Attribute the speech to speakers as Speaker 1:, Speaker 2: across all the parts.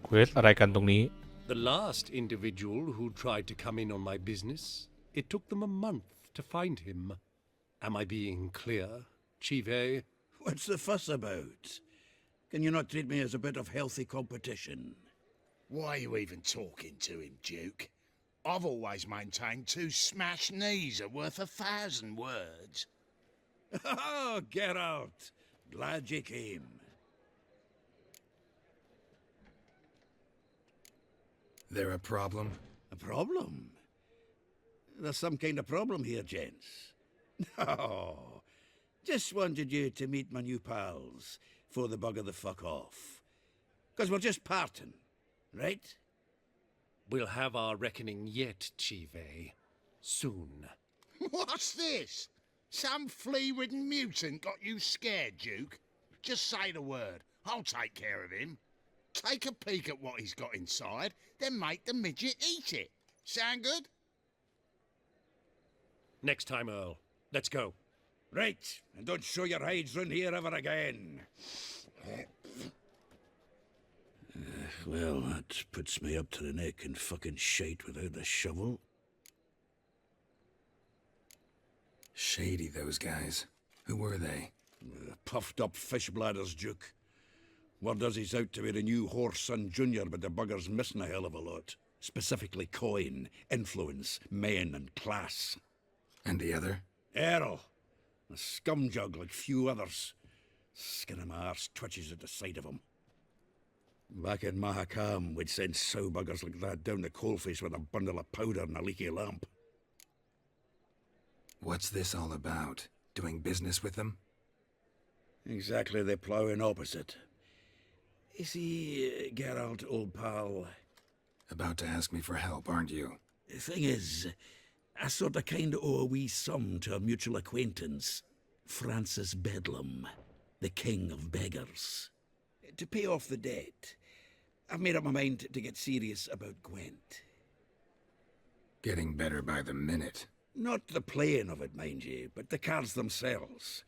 Speaker 1: เควสอะไรกันตรงนี้
Speaker 2: The last individual who tried to come in on my business, it took them a month to find him. Am I being clear, Chive?
Speaker 3: What's the fuss about? Can you not treat me as a bit of healthy competition?
Speaker 4: Why are you even talking to him, Duke? I've always maintained 2 smashed knees are worth 1,000 words.
Speaker 3: Oh, get out. Glad you came.
Speaker 5: There a problem?
Speaker 3: A problem? There's some kind of problem here, gents. Oh, just wanted you to meet my new pals before they bugger the fuck off. 'Cause we're just parting, right?
Speaker 2: We'll have our reckoning yet, Chive. Soon.
Speaker 4: What's this? Some flea-ridden mutant got you scared, Duke? Just say the word. I'll take care of him. Take a peek at what he's got inside, then make the midget eat it. Sound good?
Speaker 2: Next time, Earl. Let's go.
Speaker 3: Right, and don't show your hides round here ever again. Well, that puts me up to the neck in fucking shite without the shovel.
Speaker 5: Shady, those guys. Who were they?
Speaker 3: Puffed up fish bladders, Duke. Word does he's out to be the new Whoreson Junior, but the bugger's missing a hell of a lot. Specifically coin, influence, men, and class.
Speaker 5: And the other?
Speaker 3: Errol. A scumjug like few others. Skin of my arse twitches at the sight of him. Back in Mahakam, we'd send sow buggers like that down the coalface with a bundle of powder and a leaky lamp.
Speaker 5: What's this all about? Doing business with them?
Speaker 3: Exactly the ploughing opposite. You see, Geralt, old pal...
Speaker 5: About to ask me for help, aren't you?
Speaker 3: The thing is, I sort of kind of owe a wee sum to a mutual acquaintance, Francis Bedlam, the king of beggars. To pay off the debt, I've made up my mind to get serious about Gwent.
Speaker 5: Getting better by the minute.
Speaker 3: Not the playing of it, mind you, but the cards themselves.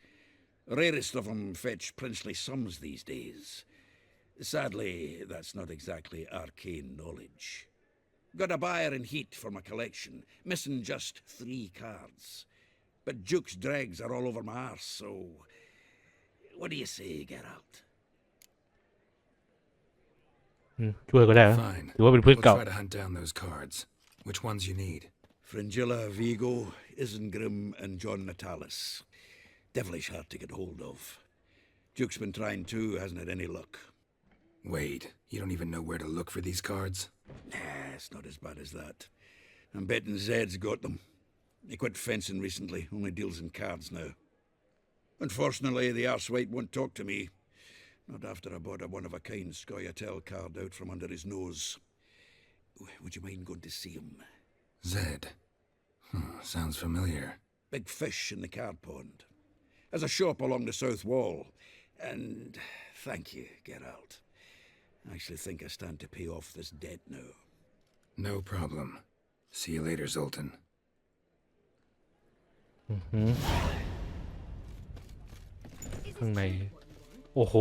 Speaker 3: Rarest of them fetch princely sums these days. Sadly, that's not exactly arcane knowledge. Got a buyer in heat for my collection, missing just 3 cards. But Duke's dregs are all over my arse, so... What do you say, Geralt?
Speaker 1: ช่วยก็ได้นะ
Speaker 5: Fine.
Speaker 1: ถือว่าเป็นเพื่อน
Speaker 5: We'll
Speaker 1: เก่า
Speaker 5: try to hunt down those cards. Which ones you need?
Speaker 3: Fringilla, Vigo, Isengrim, and John Natalis. Devilish hard to get hold of. Duke's been trying too, hasn't had any luck.
Speaker 5: Wait, you don't even know where to look for these cards?
Speaker 3: Nah, it's not as bad as that. I'm betting Zed's got them. He quit fencing recently, only deals in cards now. Unfortunately, the arsewipe won't talk to me. Not after I bought a one-of-a-kind Scoia'tael card out from under his nose. Would you mind going to see him?
Speaker 5: Zed. Sounds familiar.
Speaker 3: Big fish in the card pond. Has a shop along the south wall. And thank you, Geralt. I actually think I stand to pay off this debt now.
Speaker 5: No problem. See you later, Zoltan.
Speaker 1: ข้างในโอ้โห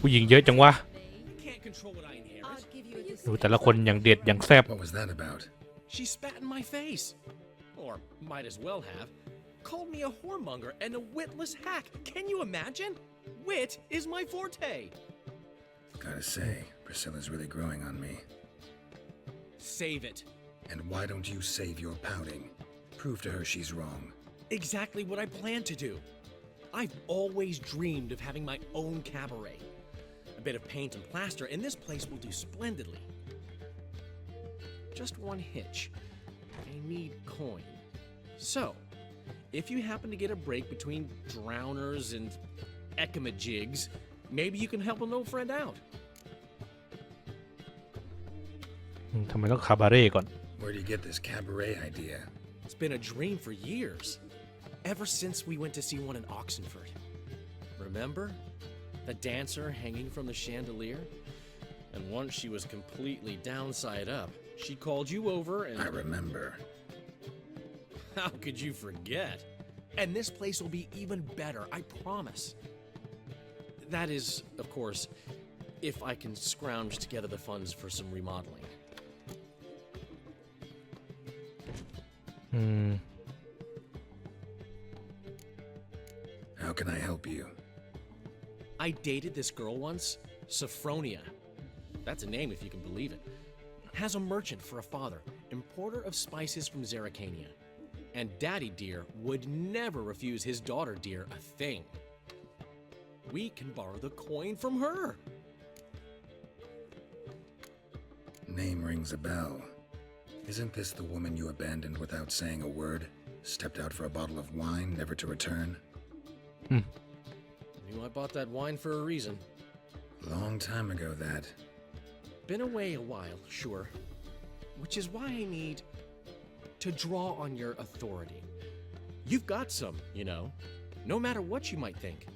Speaker 1: ผู้หญิงเยอะจังวะดูแต่ละคนอย่างเด็ดอย่างแซ่บ
Speaker 5: What was that about?
Speaker 6: She spat in my face. Or might as well have. Called me a whoremonger and a witless hack. Can you imagine? Wit is my forte.
Speaker 5: Gotta say, Priscilla's really growing on me.
Speaker 6: Save it.
Speaker 5: And why don't you save your pouting? Prove to her she's wrong.
Speaker 6: Exactly what I plan to do. I've always dreamed of having my own cabaret. A bit of paint and plaster, and this place will do splendidly. Just one hitch. I need coin. So, if you happen to get a break between drowners and ekamajigs, maybe you can help an old friend out.
Speaker 1: ทำไมต้องคาบาเร่ก่อน
Speaker 5: Where do you get this cabaret idea?
Speaker 6: It's been a dream for years. Ever since we went to see one in Oxenford. Remember? The dancer hanging from the chandelier? And once she was completely downside up, she called you over and...
Speaker 5: I remember.
Speaker 6: How could you forget? And this place will be even better, I promise. That is, of course, if I can scrounge together the funds for some remodeling.
Speaker 5: How can I help you?
Speaker 6: I dated this girl once, Sophronia. That's a name if you can believe it. Has a merchant for a father, importer of spices from Zerrikania. And Daddy Dear would never refuse his daughter Dear a thing. We can borrow the coin from her.
Speaker 5: Name rings a bell. Isn't this the woman you abandoned without saying a word? Stepped out for a bottle of wine, never to return?
Speaker 6: Knew I bought that wine for a reason.
Speaker 5: Long time ago, that.
Speaker 6: Been away a while, sure. Which is why I need to draw on your authority. You've got some, you know, no matter what you might think.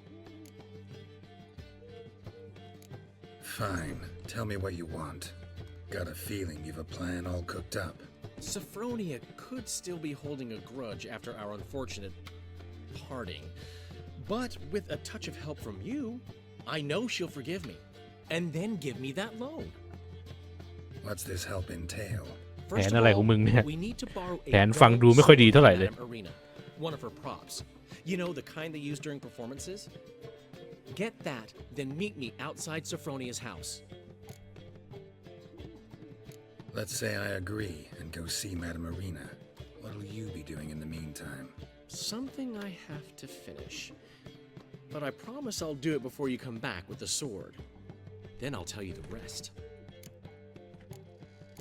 Speaker 5: Fine. Tell me what you want. Got a feeling you've a plan all cooked up.
Speaker 6: Sophronia could still be holding a grudge after our unfortunate parting. But with a touch of help from you, I know she'll forgive me. And then give me that loan.
Speaker 5: What's this help entail?
Speaker 1: แผนอะไรของมึงเนี่ย
Speaker 6: we need to borrow a
Speaker 1: แผนฟังดูไม่ค่อยดีเท่าไหร่เลย
Speaker 6: Madame Arena, one of her props. You know, the kind they use during performances? Get that, then meet me outside Sophronia's house.
Speaker 5: Let's say I agree and go see Madame Arena. What'll you be doing in the meantime?
Speaker 6: Something I have to finish. But I promise I'll do it before you come back with the sword. Then I'll tell you the rest.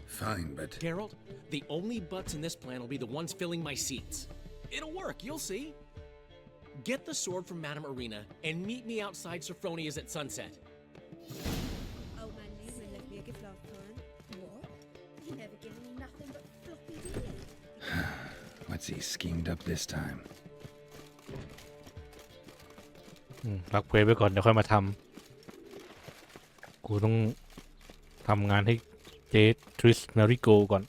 Speaker 5: Fine, but...
Speaker 6: Geralt, the only butts in this plan will be the ones filling my seats. It'll work, you'll see. Get the sword from Madame Arena and meet me outside Sophronia's at sunset.
Speaker 7: Old man Newman left me a gift last time. What? You never given me nothing but floppy billy.
Speaker 5: What's he schemed up this time?
Speaker 1: พักเพลย์ไปก่อนเดี๋ยวค่อยมาทำกูต้องทำงานให้เจทริสนาริโกก่อน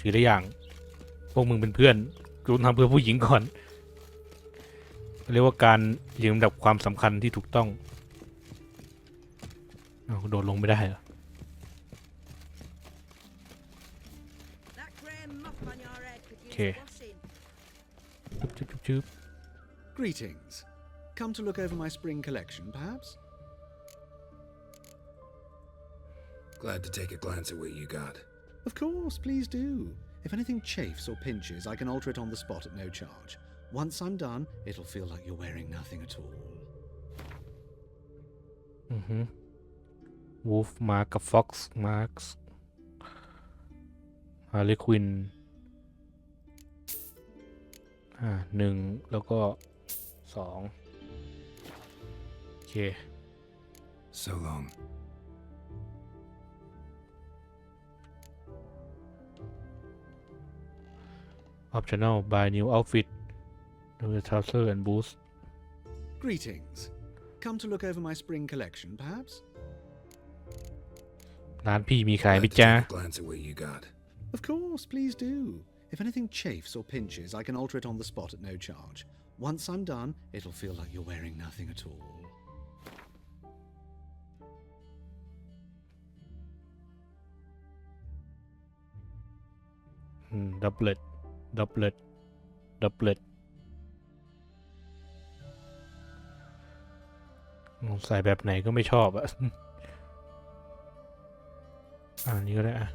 Speaker 1: ถือได้อย่างพวกมึงเป็นเพื่อนกูต้องทำเพื่อผู้หญิงก่อนเรียกว่าการยืมดับความสำคัญที่ถูกต้องเอาโดดลงไม่ได้เหรอ
Speaker 7: That grey muff on your head could use
Speaker 1: Okay.
Speaker 7: washing.
Speaker 1: จุ๊บ
Speaker 8: Greetings. Come to look over my spring collection, perhaps?
Speaker 5: Glad to take a glance at what you got.
Speaker 8: Of course, please do. If anything chafes or pinches, I can alter it on the spot at no charge. Once I'm done, it'll feel like you're wearing nothing at all.
Speaker 1: Wolf Mark กับ Fox Marks Harley Quinn 1แล้วก็2โอเค
Speaker 5: So long.
Speaker 1: Optional buy new outfit with trouser and boots
Speaker 8: Greetings. Come to look over my spring collection, perhaps?
Speaker 1: ร้านพี่มีขายไหม
Speaker 5: Glad to
Speaker 1: จ๊ะ
Speaker 5: take a glance at what you got.
Speaker 8: Of course, please do. If anything chafes or pinches, I can alter it on the spot at no charge. Once I'm done, it'll feel like you're wearing nothing at all.
Speaker 1: Doublet ใส่แบบไหนก็ไม่ชอบอะ อันนี้ก็ได้อะ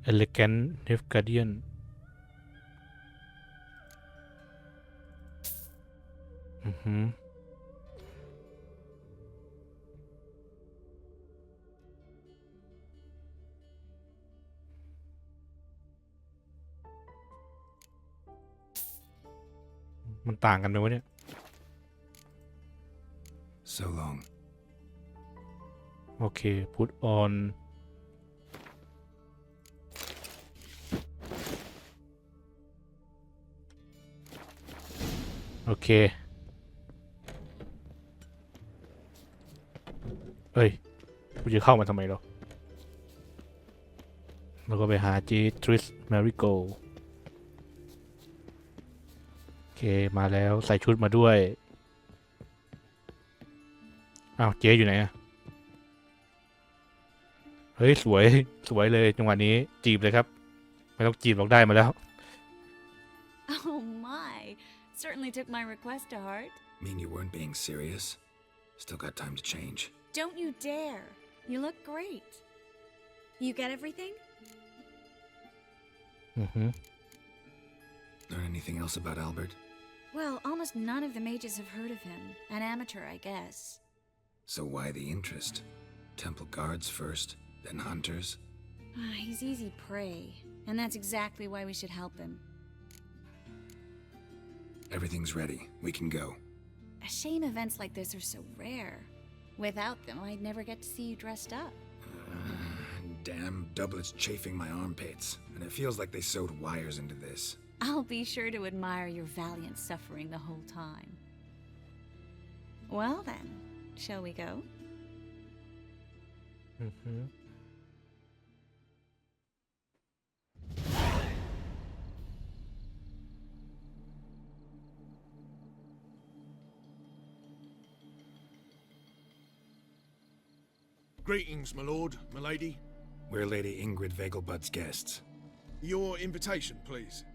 Speaker 1: Elegant Nef Guardian มันต่างกันไหมวะเนี่ย
Speaker 5: So long.
Speaker 1: โอเค put on โอเคเอ้ยกูจะเข้ามาทำไมหรอแล้วก็ไปหาเจทริสแมริโก เคมาแล้วใส่ชุดมาด้วยอ้าวเจ๊อยู่ไหนอะเฮ้ยสวยสวยเลยจังหวะนี้จีบเลยครับไม่ต้องจีบหรอกได้มาแล้ว
Speaker 9: Oh my. Certainly took my request to heart.
Speaker 5: Mean you weren't being serious? Still got time to change.
Speaker 9: Don't you dare. You look great.
Speaker 7: You get everything?
Speaker 5: Learn anything else about Albert?
Speaker 9: Well, almost none of the mages have heard of him. An amateur, I guess.
Speaker 5: So why the interest? Temple guards first, then hunters?
Speaker 9: He's easy prey, and that's exactly why we should help him.
Speaker 5: Everything's ready. We can go.
Speaker 9: A shame events like this are so rare. Without them, I'd never get to see you dressed up.
Speaker 5: Damn doublets chafing my armpits, and it feels like they sewed wires into this.
Speaker 9: I'll be sure to admire your valiant suffering the whole time. Well then, shall we go?
Speaker 10: Greetings, my lord, my lady.
Speaker 5: We're Lady Ingrid Vegelbud's guests.
Speaker 10: Your invitation, please.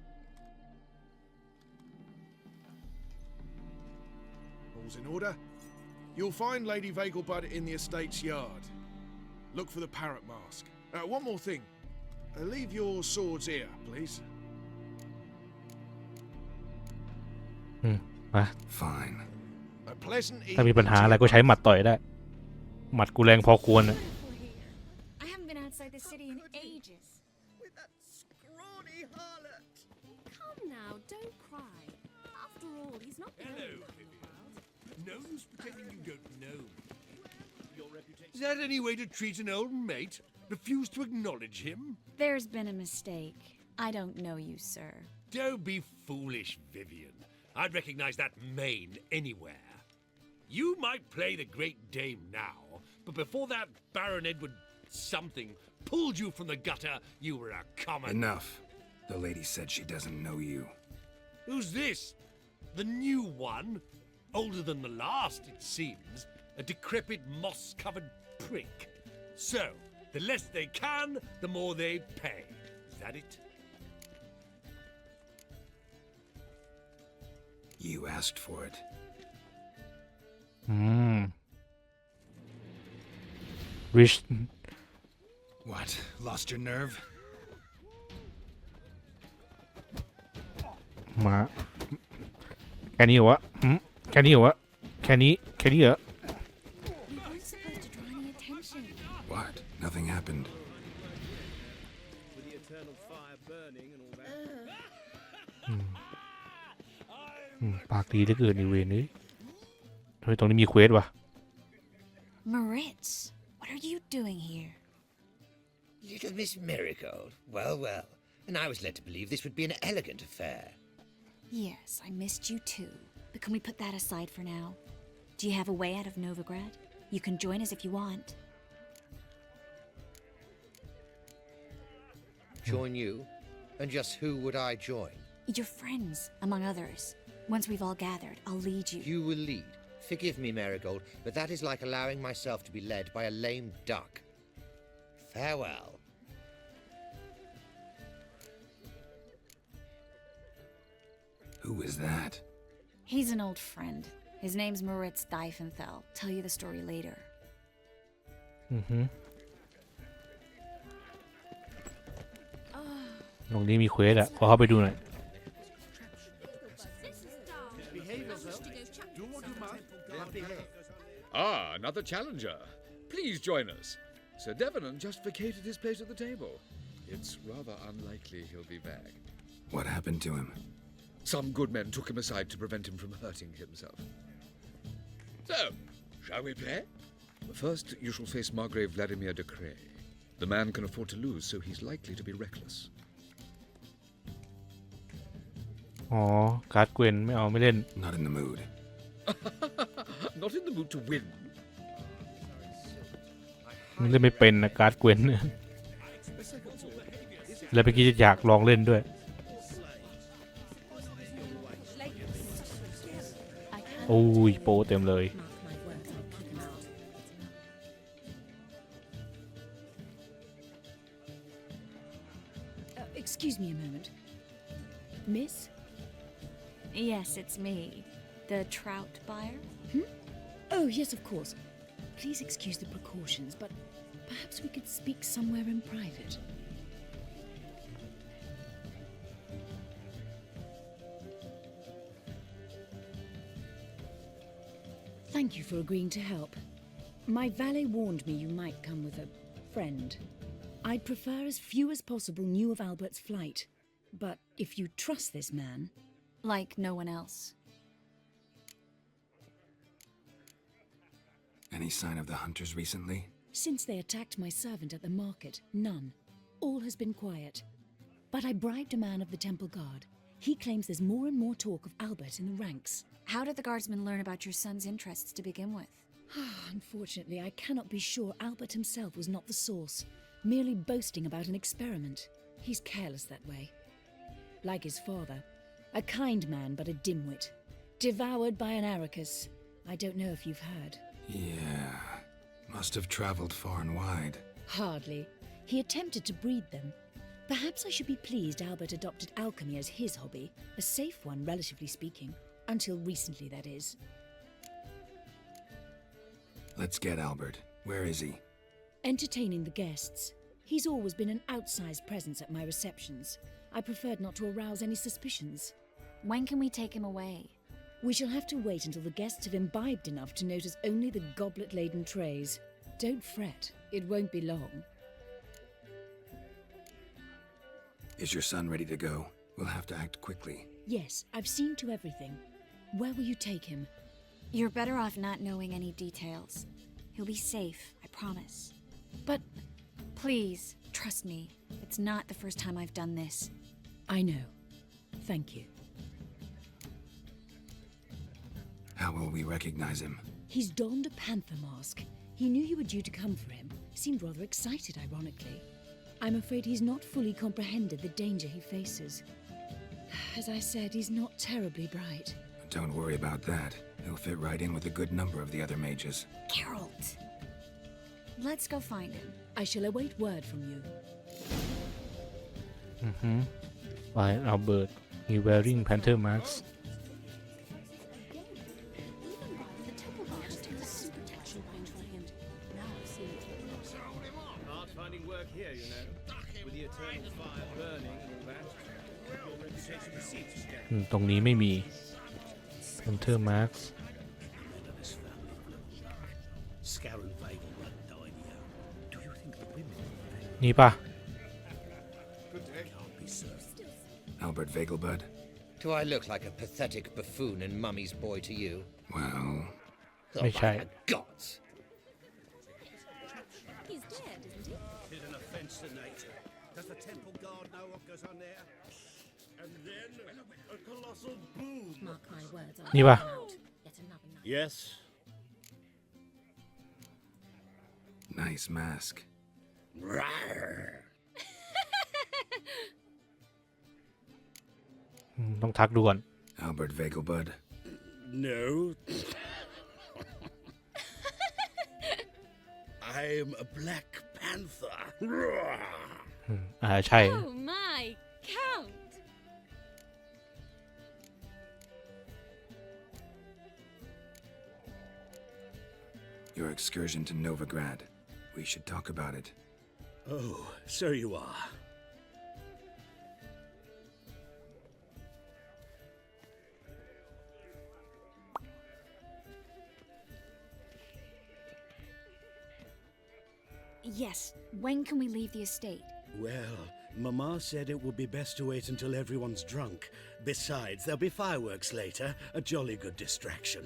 Speaker 10: All's in order. You'll find Lady Vegelbud in the estate's yard. Look for the parrot mask. One more thing. Leave your swords here, please.
Speaker 1: มา
Speaker 5: Fine.
Speaker 10: A pleasant
Speaker 1: ถ้ามี
Speaker 10: evening
Speaker 1: ปัญหา
Speaker 10: to
Speaker 1: อะไร
Speaker 10: you
Speaker 1: ก็ใช้
Speaker 10: both.
Speaker 1: หมัดต่อยได้หมัดกูแรงพอควรนะ
Speaker 9: I haven't been outside the city in ages.
Speaker 8: With that scrawny harlot.
Speaker 7: Come now, don't cry. After all, he's not the only one in the world.
Speaker 2: No use pretending you don't know. Is that any way to treat an old mate? Refuse to acknowledge him?
Speaker 9: There's been a mistake. I don't know you, sir.
Speaker 2: Don't be foolish, Vivian. I'd recognize that mane anywhere. You might play the Great Dame now, but before that Baron Edward something pulled you from the gutter, you were a common...
Speaker 5: Enough. The lady said she doesn't know you.
Speaker 2: Who's this? The new one? Older than the last, it seems. A decrepit, moss-covered prick. So, the less they can, the more they pay. Is that it?
Speaker 5: You asked for it.
Speaker 1: ริช
Speaker 5: What? Lost your nerve?
Speaker 1: มาแค่นี้เหรอวะแค่นี้เหรอวะแค่นี้เหรอ
Speaker 9: You weren't supposed to draw any attention.
Speaker 5: What? Nothing happened.
Speaker 6: With the eternal fire burning and all that.
Speaker 1: ปากดีเหลือเกินในเวรนี้เฮ้ยตรงนี้มีเควสว่ะ
Speaker 9: Moritz, what are you doing here?
Speaker 11: Little Miss Marigold. Well, well. And I was led to believe this would be an elegant affair.
Speaker 9: Yes, I missed you too. But can we put that aside for now? Do you have a way out of Novigrad? You can join us if you want.
Speaker 11: Join you? And just who would I join?
Speaker 9: Your friends, among others. Once we've all gathered, I'll lead you.
Speaker 11: You will lead. Forgive me, Marigold, but that is like allowing myself to be led by a lame duck. Farewell.
Speaker 5: Who is that?
Speaker 9: He's an old friend. His name's Moritz Diefenthal. Tell you the story later.
Speaker 1: ตรงนี้มีเควสอะขอเข้าไปดูหน่อย
Speaker 7: This is dull. I wish to go chat to
Speaker 12: Ah, another challenger. Please join us. Sir Devenant just vacated his place at the table. It's rather unlikely he'll be back.
Speaker 5: What happened to him?
Speaker 12: Some good men took him aside to prevent him from hurting himself. So, shall we play? First, you shall face Margrave Vladimir de Cray. The man can afford to lose, so he's likely to be reckless.
Speaker 1: อ๋อการ์ดเกวนไม่เอาไม่เล่น
Speaker 5: Not in the mood.
Speaker 12: Not in the mood to win.
Speaker 1: มันเล่นไม่เป็นนะการ์ดเกวนแล้วเมื่อกี้จะอยากลองเล่นด้วย
Speaker 7: Ladies,
Speaker 1: โอ้ยโปรเต็มเลย
Speaker 7: Mark my words, I'll kick him out.
Speaker 13: Excuse me a moment. Miss?
Speaker 9: Yes, it's me. The trout buyer?
Speaker 13: Oh, yes, of course. Please excuse the precautions, but perhaps we could speak somewhere in private. Thank you for agreeing to help. My valet warned me you might come with a friend. I'd prefer as few as possible knew of Albert's flight. But if you trust this man...
Speaker 9: Like no one else.
Speaker 5: Any sign of the hunters recently?
Speaker 13: Since they attacked my servant at the market, none. All has been quiet. But I bribed a man of the Temple Guard. He claims there's more and more talk of Albert in the ranks.
Speaker 9: How did the guardsmen learn about your son's interests to begin with?
Speaker 13: Unfortunately, I cannot be sure Albert himself was not the source, merely boasting about an experiment. He's careless that way. Like his father. A kind man, but a dimwit. Devoured by an Arachus. I don't know if you've heard.
Speaker 5: Yeah. Must have traveled far and wide.
Speaker 13: Hardly. He attempted to breed them. Perhaps I should be pleased Albert adopted alchemy as his hobby. A safe one, relatively speaking. Until recently, that is.
Speaker 5: Let's get Albert. Where is he?
Speaker 13: Entertaining the guests. He's always been an outsized presence at my receptions. I preferred not to arouse any suspicions.
Speaker 9: When can we take him away?
Speaker 13: We shall have to wait until the guests have imbibed enough to notice only the goblet-laden trays. Don't fret. It won't be long.
Speaker 5: Is your son ready to go? We'll have to act quickly.
Speaker 13: Yes, I've seen to everything. Where will you take him?
Speaker 9: You're better off not knowing any details. He'll be safe, I promise.
Speaker 13: But...
Speaker 9: Please, trust me. It's not the first time I've done this.
Speaker 13: I know. Thank you.
Speaker 5: How will we recognize him?
Speaker 13: He's donned a panther mask. He knew you were due to come for him. Seemed rather excited, ironically. I'm afraid he's not fully comprehended the danger he faces. As I said, he's not terribly bright.
Speaker 5: Don't worry about that. He'll fit right in with a good number of the other mages.
Speaker 9: Geralt! Let's go find him.
Speaker 13: I shall await word from you.
Speaker 1: By Albert. He wearing panther mask.
Speaker 6: Hard finding work here, you know. With the eternal fire burning and all that. Your reputation precedes you.
Speaker 1: ตรงนี้ไม่มี panther mask
Speaker 2: Scarron Vagel won't dine here. Do you think the women will pay?
Speaker 1: นี่ปะ
Speaker 2: Can't be served.
Speaker 5: Albert Vegelbud?
Speaker 11: Do I look like a pathetic buffoon and Mummy's boy to you?
Speaker 5: Well...
Speaker 11: Oh,
Speaker 1: ไม่ใช่
Speaker 11: my gods!
Speaker 7: He's dead, isn't he?
Speaker 2: It's an offence to nature. Does the temple guard know what goes on there? And then a colossal boom.
Speaker 7: Mark my words, I'll
Speaker 1: Ni
Speaker 7: kick
Speaker 1: ba?
Speaker 7: him out. Yet another night.
Speaker 2: Yes.
Speaker 5: Nice mask.
Speaker 3: Rawr.
Speaker 1: ต้องทักดูก่อน
Speaker 5: Albert Vegelbud?
Speaker 3: No. I'm a Black Panther. Rawr.
Speaker 1: ใช่
Speaker 7: Oh my, Count!
Speaker 5: Your excursion to Novigrad. We should talk about it.
Speaker 3: Oh, so you are.
Speaker 9: Yes, when can we leave the estate?
Speaker 14: Well, Mama said it would be best to wait until everyone's drunk. Besides, there'll be fireworks later, a jolly good distraction.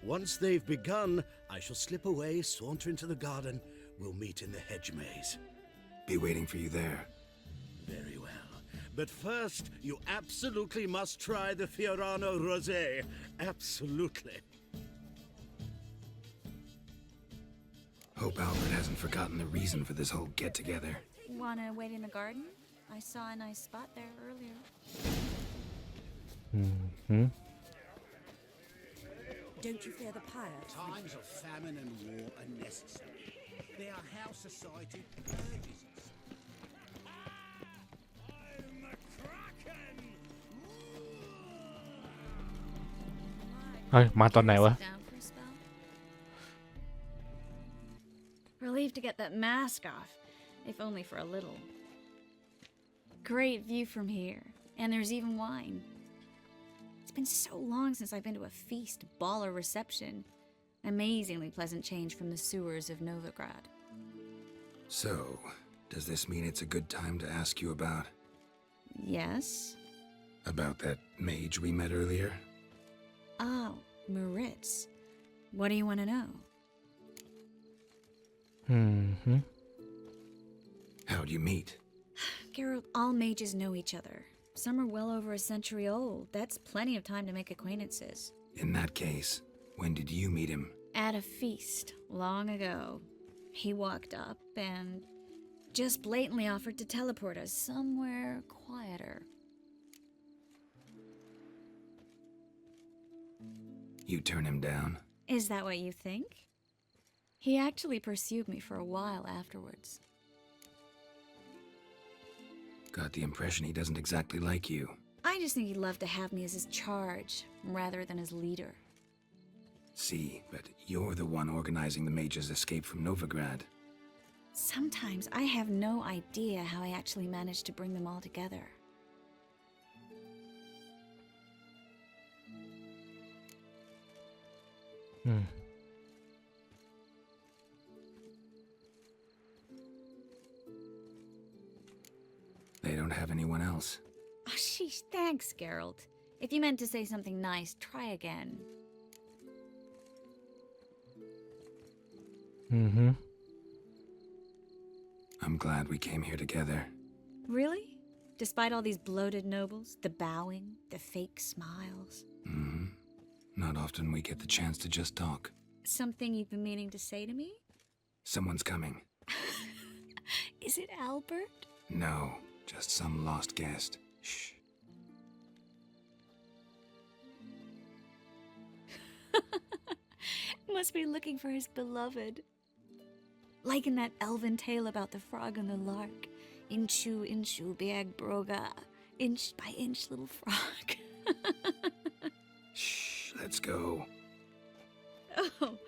Speaker 14: Once they've begun, I shall slip away, saunter into the garden. We'll meet in the hedge maze.
Speaker 5: Be waiting for you there.
Speaker 14: Very well. But first, you absolutely must try the Fiorano Rosé. Absolutely.
Speaker 5: Hope Albert hasn't forgotten the reason for this whole get-together.
Speaker 9: Wanna wait in the garden? I saw a nice spot there earlier.
Speaker 13: Don't you fear the pirate?
Speaker 14: Times of famine and war are necessary. They are how society urges us.
Speaker 2: I'm a kraken.
Speaker 1: เฮ้ยมาตอนไหนวะ
Speaker 9: Sit down for a spell? Relieved to get that mask off, if only for a little. Great view from here, and there's even wine. It's been so long since I've been to a feast, ball, or reception. Amazingly pleasant change from the sewers of Novigrad.
Speaker 5: So, does this mean it's a good time to ask you about...
Speaker 9: Yes?
Speaker 5: about that mage we met earlier?
Speaker 9: Oh, Maritz. What do you want to know?
Speaker 5: How'd you meet?
Speaker 9: Geralt, all mages know each other. Some are well over a century old. That's plenty of time to make acquaintances.
Speaker 5: In that case, when did you meet him?
Speaker 9: At a feast, long ago. He walked up and just blatantly offered to teleport us somewhere quieter.
Speaker 5: You turn him down?
Speaker 9: Is that what you think? He actually pursued me for a while afterwards.
Speaker 5: Got the impression he doesn't exactly like you.
Speaker 9: I just think he'd love to have me as his charge, rather than his leader.
Speaker 5: See, but you're the one organizing the mage's escape from Novigrad.
Speaker 9: Sometimes I have no idea how I actually managed to bring them all together.
Speaker 5: They don't have anyone else.
Speaker 9: Oh, sheesh, thanks, Geralt. If you meant to say something nice, try again.
Speaker 5: I'm glad we came here together.
Speaker 9: Really? Despite all these bloated nobles, the bowing, the fake smiles.
Speaker 5: Not often we get the chance to just talk.
Speaker 9: Something you've been meaning to say to me?
Speaker 5: Someone's coming.
Speaker 9: Is it Albert?
Speaker 5: No, just some lost guest. Shh.
Speaker 9: Must be looking for his beloved. Like in that elven tale about the frog and the lark. Inchu, inchu, biag broga. Inch by inch, little frog.
Speaker 5: Shh, let's go.
Speaker 9: Oh.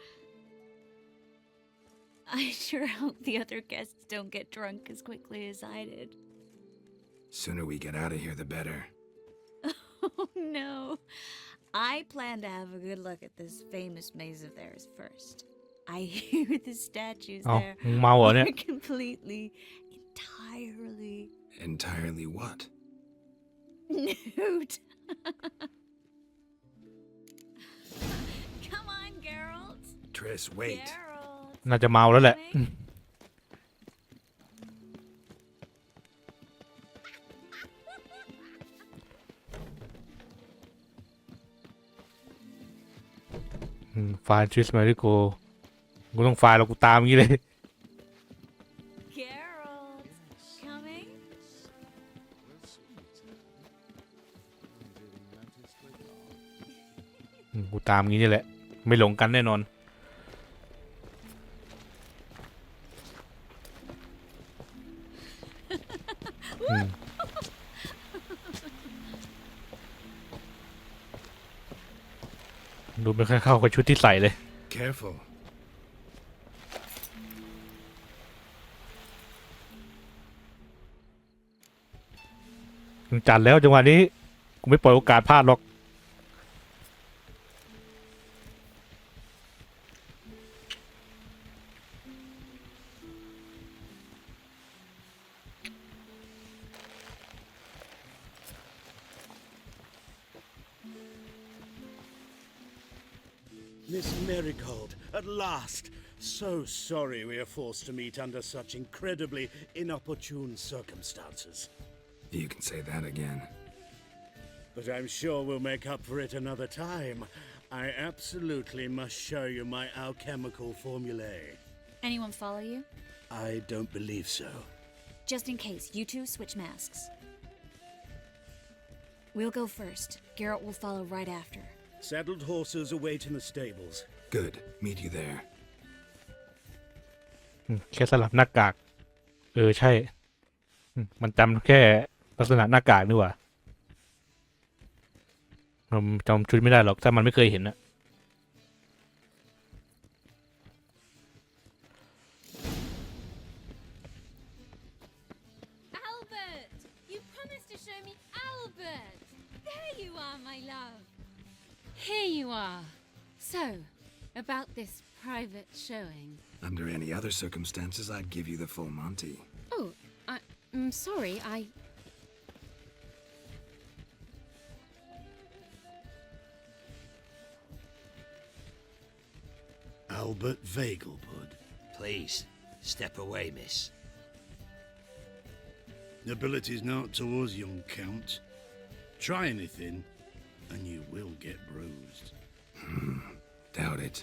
Speaker 9: I sure hope the other guests don't get drunk as quickly as I did.
Speaker 5: Sooner we get out of here, the better.
Speaker 9: Oh, no. I plan to have a good look at this famous maze of theirs first. I hear the statues there are completely, entirely...
Speaker 5: Entirely what?
Speaker 9: Nude. Come on, Geralt.
Speaker 5: Triss, wait.
Speaker 9: Geralt.
Speaker 1: น่าจะเมาแล้วแหละ ไฟล์ทริสมาริโกกูต้องไฟล์แล้วกูตามงี้เลย
Speaker 9: Geralt, coming?
Speaker 1: กูตามงี้นี่แหละไม่หลงกันแน่นอนดูไม่ค่อยเข้ากับชุดที่ใส่เลย
Speaker 5: Careful.
Speaker 1: จัดแล้วจังหวะนี้กูไม่ปล่อยโอกาสพลาดหรอก
Speaker 14: Miss Marigold, at last! So sorry we are forced to meet under such incredibly inopportune circumstances.
Speaker 5: You can say that again.
Speaker 14: But I'm sure we'll make up for it another time. I absolutely must show you my alchemical formulae.
Speaker 9: Anyone follow you?
Speaker 14: I don't believe so.
Speaker 9: Just in case, you two switch masks. We'll go first. Geralt will follow right after.
Speaker 14: Saddled horses await in the stables.
Speaker 5: Good. Meet you there.
Speaker 1: แค่สลับหน้ากากใช่มันจำแค่ลักษณะหน้ากากนี่หว่าเราจำชุดไม่ได้หรอกถ้ามันไม่เคยเห็นนะ
Speaker 9: Albert! You promised to show me Albert! There you are, my love. Here you are. So, about this private showing.
Speaker 5: Under any other circumstances, I'd give you the full Monty.
Speaker 9: Oh, I'm sorry,
Speaker 14: Albert Vegelbud.
Speaker 3: Please, step away, miss.
Speaker 14: Nobility's not towards young Count. Try anything, and you will get bruised.
Speaker 5: Doubt it.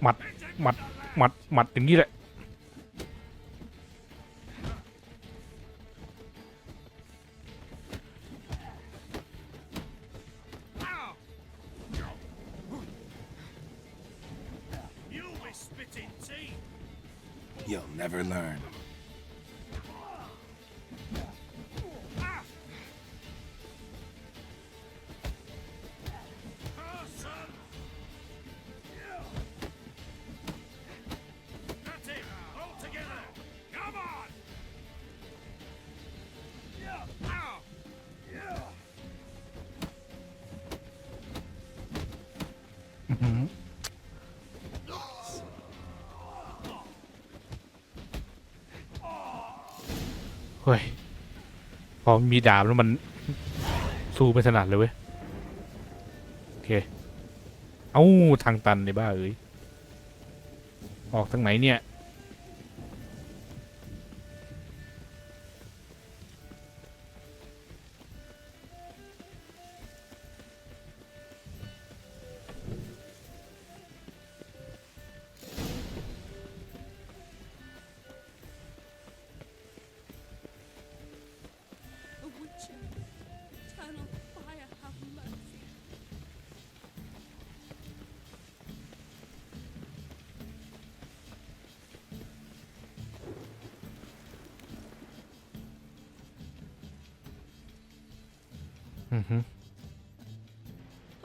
Speaker 1: หมัดอย่างนี้แหละ
Speaker 5: You'll never learn.
Speaker 1: Mm-hmm. เฮ้ยพอมีดาบแล้วมันสู้ไม่ถนัดเลยเว้ยโอเคเอ้าทางตันในบ้าออกทางไหนเนี่ย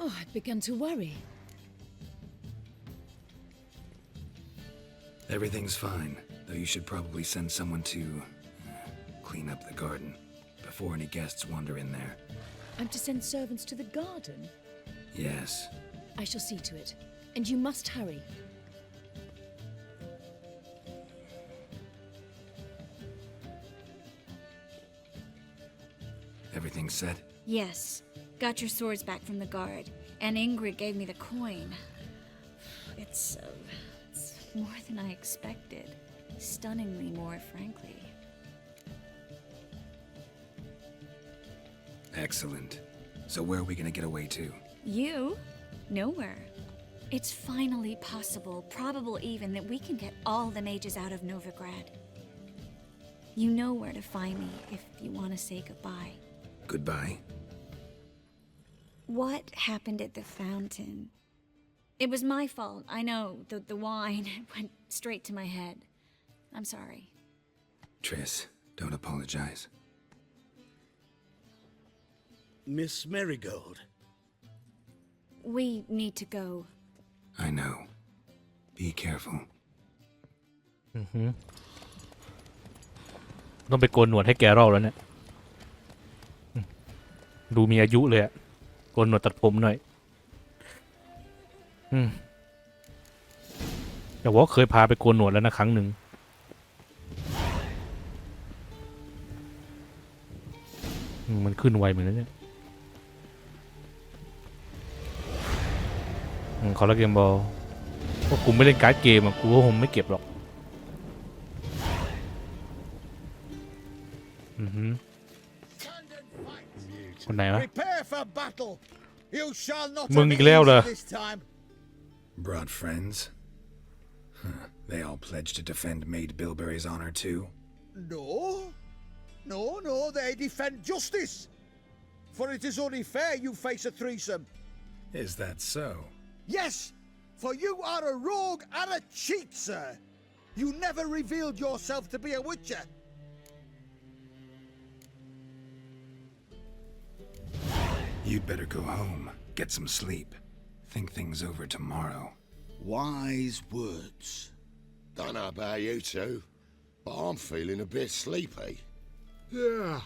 Speaker 13: Oh, I'd begun to worry.
Speaker 5: Everything's fine, though you should probably send someone to clean up the garden before any guests wander in there.
Speaker 13: I'm to send servants to the garden?
Speaker 5: Yes.
Speaker 13: I shall see to it. And you must hurry.
Speaker 5: Everything set?
Speaker 9: Yes. Got your swords back from the guard. And Ingrid gave me the coin. It's more than I expected. Stunningly more, frankly.
Speaker 5: Excellent. So where are we gonna get away to?
Speaker 9: You? Nowhere. It's finally possible, probable even, that we can get all the mages out of Novigrad. You know where to find me if you want to say goodbye.
Speaker 5: Goodbye?
Speaker 9: What happened at the fountain? It was my fault, I know. The wine went straight to my head. I'm sorry.
Speaker 5: Triss, don't apologize.
Speaker 14: Miss Marigold.
Speaker 9: We need to go.
Speaker 5: I know. Be careful.
Speaker 1: ต้องไปโกนหนวดให้แกรอแล้วเนี่ยดูมีอายุเลยอะโกนหนวดตัดผมหน่อยแต่ว่าเคยพาไปโกนหนวดแล้วนะครั้งหนึ่งมันขึ้นไวเหมือนกันเนี่ยขอละเกมบอลพวกกูไม่เล่นการ์ดเกมอะกูก็คงไม่เก็บหรอกคนไหนวะมึงอีกแล้วเหรอ
Speaker 5: Brought friends? They all pledged to defend Maid Bilberry's honor too?
Speaker 15: No, they defend justice.
Speaker 10: for it is only fair you face a threesome.
Speaker 5: Is that so?
Speaker 10: Yes, for you are a rogue and a cheat, sir. You never revealed yourself to be a witcher.
Speaker 5: You'd better go home, get some sleep. Think things over tomorrow.
Speaker 4: Wise words. Don't know about you two, but I'm feeling a bit sleepy.
Speaker 10: Yeah,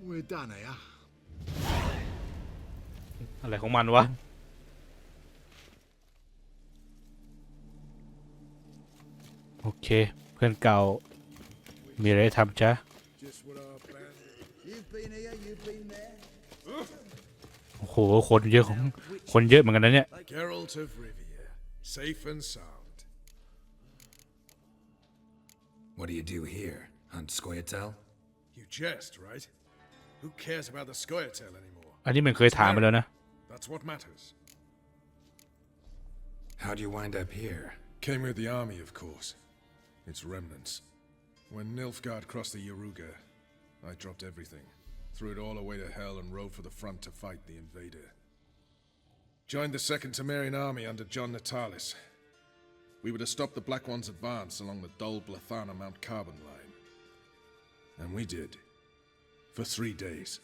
Speaker 10: we're done here.
Speaker 1: อะไรของมันวะโอเคเพื่อนเก่ามีอะไรทำจ๊ะ
Speaker 10: You've been here, you've been there.
Speaker 1: โอ้โหคนเยอะเหมือนกันนะเนี่ย
Speaker 10: Geralt of Rivia, safe and sound.
Speaker 5: What do you do here? Hunt Scoia'tael?
Speaker 10: You jest, right? Who cares about the Scoia'tael anymore?
Speaker 1: อันนี้มันเคยถามไปแล้วนะ
Speaker 10: That's what matters.
Speaker 5: How'd you wind up here?
Speaker 10: Came with the army, of course. Its remnants. When Nilfgaard crossed the Yaruga, I dropped everything, threw it all away to hell and rode for the front to fight the invader. Joined the Second Temerian army under John Natalis. We were to stop the Black One's advance along the Dol Blathana Mount Carbon line. And we did. For 3 days.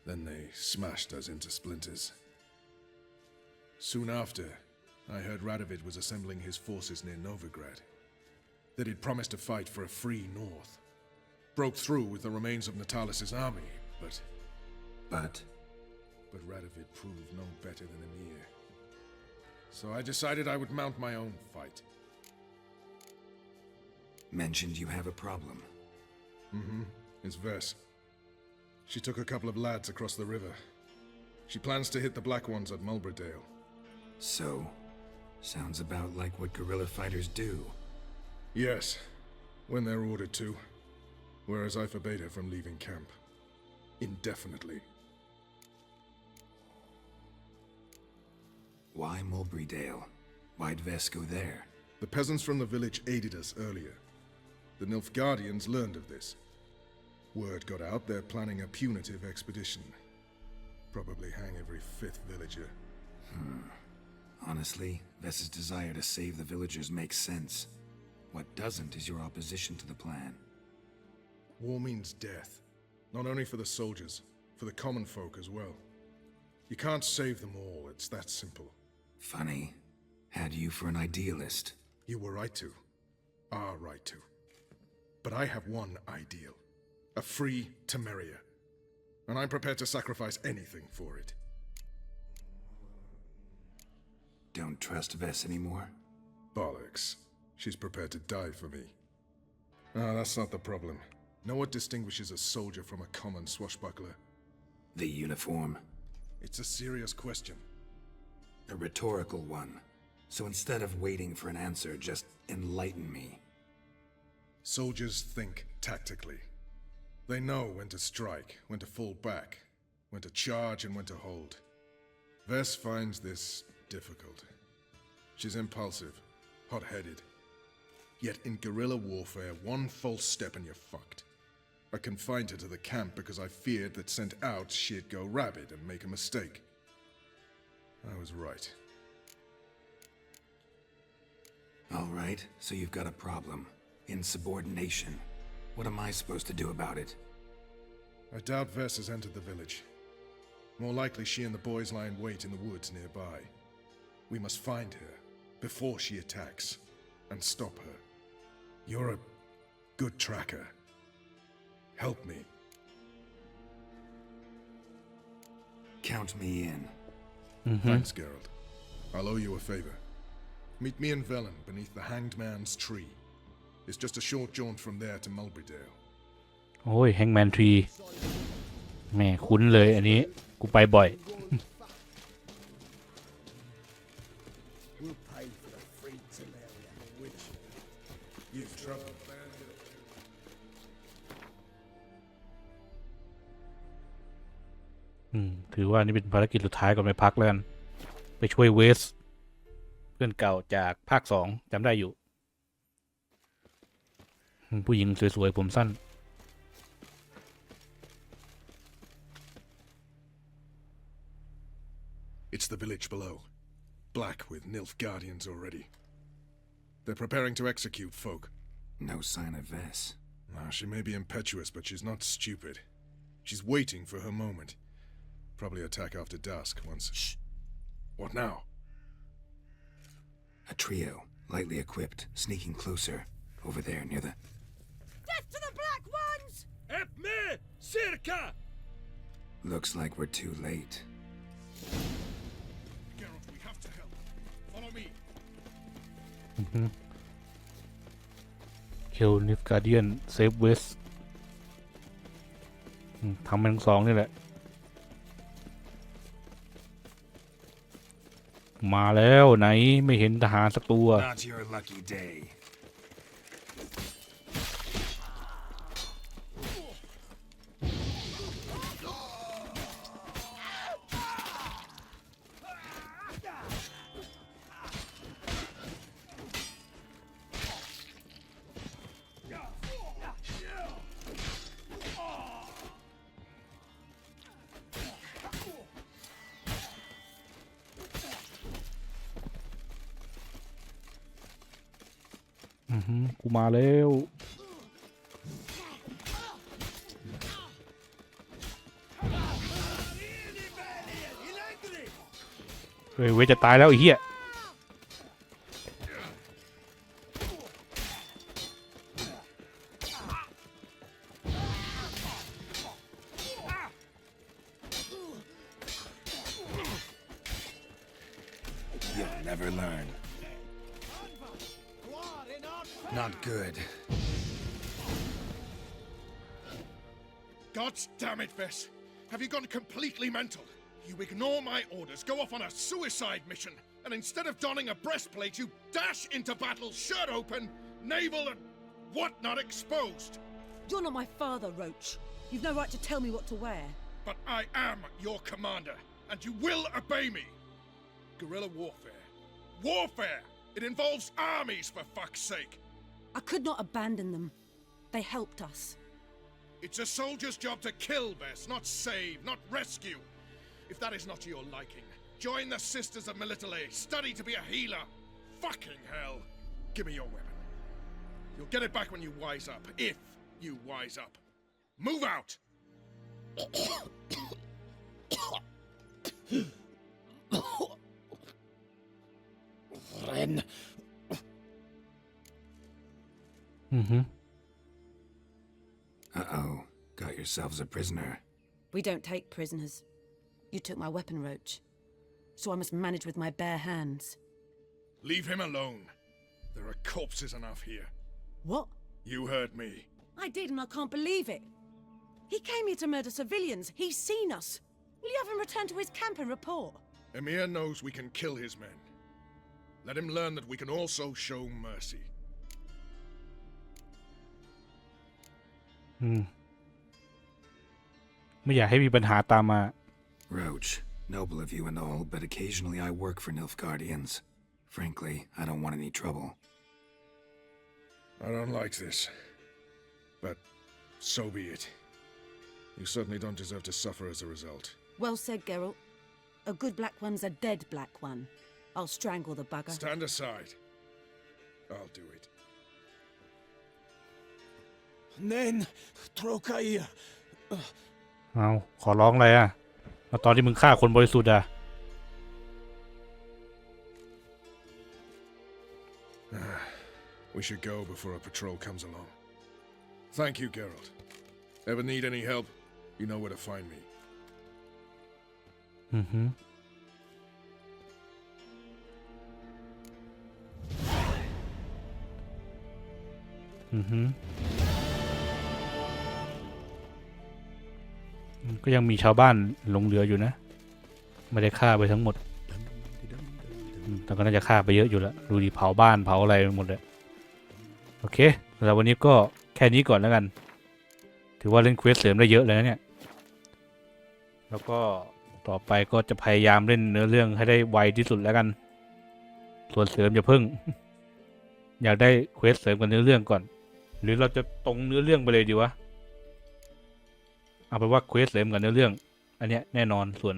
Speaker 10: Then they smashed us into splinters. Soon after, I heard Radovid was assembling his forces near Novigrad. That he'd promised to fight for a free north. Broke through with the remains of Natalis' army, but Radovid proved no better than Emir. So I decided I would mount my own fight.
Speaker 5: Mentioned you have a problem.
Speaker 10: Mm-hmm. It's Vess. She took a couple of lads across the river. She plans to hit the Black Ones at Mulberdale.
Speaker 5: So, sounds about like what guerrilla fighters do.
Speaker 10: Yes, when they're ordered to. Whereas I forbade her from leaving camp. Indefinitely.
Speaker 5: Why Mulberrydale? Why'd Vess go there?
Speaker 10: The peasants from the village aided us earlier. The Nilfgaardians learned of this. Word got out they're planning a punitive expedition. Probably hang every 5th villager.
Speaker 5: Honestly, Vess's desire to save the villagers makes sense. What doesn't is your opposition to the plan.
Speaker 10: War means death. Not only for the soldiers, for the common folk as well. You can't save them all, it's that simple.
Speaker 5: Funny. Had you for an idealist.
Speaker 10: You were right to. Are right to. But I have one ideal. A free Temeria. And I'm prepared to sacrifice anything for it.
Speaker 5: Don't trust Vess anymore?
Speaker 10: Bollocks. She's prepared to die for me. That's not the problem. Know what distinguishes a soldier from a common swashbuckler?
Speaker 5: The uniform.
Speaker 10: It's a serious question.
Speaker 5: A rhetorical one. So instead of waiting for an answer, just enlighten me.
Speaker 10: Soldiers think tactically. They know when to strike, when to fall back, when to charge and when to hold. Vess finds this difficult. She's impulsive, hot-headed. Yet in guerrilla warfare, one false step and you're fucked. I confined her to the camp because I feared that sent out she'd go rabid and make a mistake. I was right.
Speaker 5: All right, so you've got a problem. Insubordination. What am I supposed to do about it?
Speaker 10: I doubt Vess has entered the village. More likely she and the boys lie in wait in the woods nearby. We must find her before she attacks and stop her. You're a good tracker. Help me.
Speaker 5: Count me in.
Speaker 10: Thanks, Geralt. I'll owe you a favor. Meet me in Velen beneath the Hanged Man's tree. It's just a short jaunt from there to Mulberrydale.
Speaker 1: โอ้ยแฮงแมนทรีแหม่คุ้นเลยอันนี้กูไปบ่อย
Speaker 10: We'll pay for the free Temeria, which you've troubled bandit.
Speaker 1: ถือว่านี่เป็นภารกิจสุดท้ายก่อนไปพักแล้วกันไปช่วยเวสเพื่อนเก่าจากภาค 2จำได้อยู่ผู้หญิงสวยๆผมสั้น
Speaker 10: the village below. Black with Nilfgaardians already. They're preparing to execute folk.
Speaker 5: No sign of Vess.
Speaker 10: She may be impetuous, but she's not stupid. She's waiting for her moment. Probably attack after dusk once... Shh! What now?
Speaker 5: A trio, lightly equipped, sneaking closer. Over there, near the...
Speaker 7: Death to the Black Ones!
Speaker 2: Epme! Circa!
Speaker 5: Looks like we're too late.
Speaker 10: Geralt, we have to help. Follow me.
Speaker 1: Kill Nilfgaardian Save West ทำมันทั้งสองนี่แหละมาแล้วไหนไม่เห็นทหารสักตัว
Speaker 5: Not your lucky day.
Speaker 1: กูมาแล้วเฮ้ยเวจะตายแล้วไอ้เหี้ย
Speaker 5: You'll never learn. Not good.
Speaker 10: God damn it, Vess. Have you gone completely mental? You ignore my orders, go off on a suicide mission, and instead of donning a breastplate, you dash into battle, shirt open, navel and whatnot exposed.
Speaker 15: You're not my father, Roach. You've no right to tell me what to wear.
Speaker 10: But I am your commander, and you will obey me. Guerrilla warfare. Warfare! It involves armies, for fuck's sake.
Speaker 15: I could not abandon them. They helped us.
Speaker 10: It's a soldier's job to kill, Vess, not save, not rescue. If that is not to your liking, join the Sisters of Melitele, study to be a healer. Fucking hell. Give me your weapon. You'll get it back when you wise up, if you wise up. Move out!
Speaker 5: Ren. Uh-oh. Got yourselves a prisoner.
Speaker 15: We don't take prisoners. You took my weapon, Roach. So I must manage with my bare hands.
Speaker 10: Leave him alone. There are corpses enough here.
Speaker 15: What?
Speaker 10: You heard me.
Speaker 15: I did, and I can't believe it. He came here to murder civilians. He's seen us. Will you have him return to his camp and report?
Speaker 10: Emir knows we can kill his men. Let him learn that we can also show mercy.
Speaker 1: ไม่อยากให้มีปัญหาตามมา
Speaker 5: Roach, noble of you and all, but occasionally I work for Nilfgaardians. Frankly, I don't want any trouble.
Speaker 10: I don't like this. But so be it. You certainly don't deserve to suffer as a result.
Speaker 15: Well said, Geralt. A good black one's a dead black one. I'll strangle the bugger.
Speaker 10: Stand aside. I'll do it.
Speaker 14: Nen, Trokair.
Speaker 1: เอาขอร้องอะไรอ่ะแล้วตอนที่มึงฆ่าคนบริสุทธิ์อ่ะ
Speaker 10: We should go before a patrol comes along. Thank you, Geralt. Ever need any help, you know where to find me.
Speaker 1: Mm-hmm. ก็ยังมีชาวบ้านหลงเหลืออยู่นะไม่ได้ฆ่าไปทั้งหมดแต่ก็น่าจะฆ่าไปเยอะอยู่แล้วดูดิเผาบ้านเผาอะไรไปหมดเลยโอเคสำหรับวันนี้ก็แค่นี้ก่อนแล้วกันถือว่าเล่นเควสเสริมได้เยอะเลยนะเนี่ยแล้วก็ต่อไปก็จะพยายามเล่นเนื้อเรื่องให้ได้ไวที่สุดแล้วกันส่วนเสริมอย่าเพิ่ง อยากได้เควสเสริมกับเนื้อเรื่องก่อนหรือเราจะตรงเนื้อเรื่องไปเลยดีวะเอาไปว่าเควสเสริมกับเนื้อเรื่องอันเนี้ยแน่นอนส่ว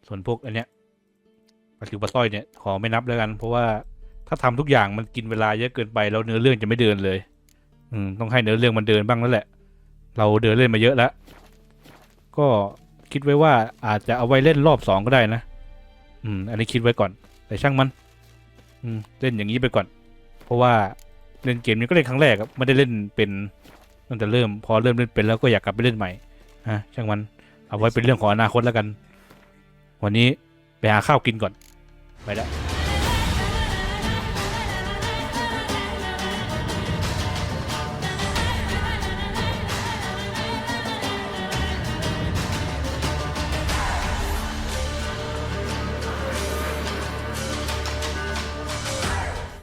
Speaker 1: น ส่วนพวกอันเนี้ยปลาซิวปลาสร้อยเนี่ยขอไม่นับแล้วกัน เพราะว่าถ้าทำทุกอย่างมันกินเวลาเยอะเกินไปแล้วเนื้อเรื่องจะไม่เดินเลยต้องให้เนื้อเรื่องมันเดินบ้างแล้วแหละเราเดินเล่นมาเยอะแล้วก็คิดไว้ว่าอาจจะเอาไว้เล่นรอบ2ก็ได้นะอันนี้คิดไว้ก่อนแต่ช่างมันเล่นอย่างนี้ไปก่อนเพราะว่าเล่นเกมนี้ก็เล่นครั้งแรกครับไม่ได้เล่นเป็นตั้งแต่พอเริ่มเล่นเป็นแล้วก็อยากกลับไปเล่นใหม่ช่างมันเอาไว้เป็นเรื่องของอนาคตแล้วกันวันนี้ไปหาข้าวกินก่อนไปแล้ว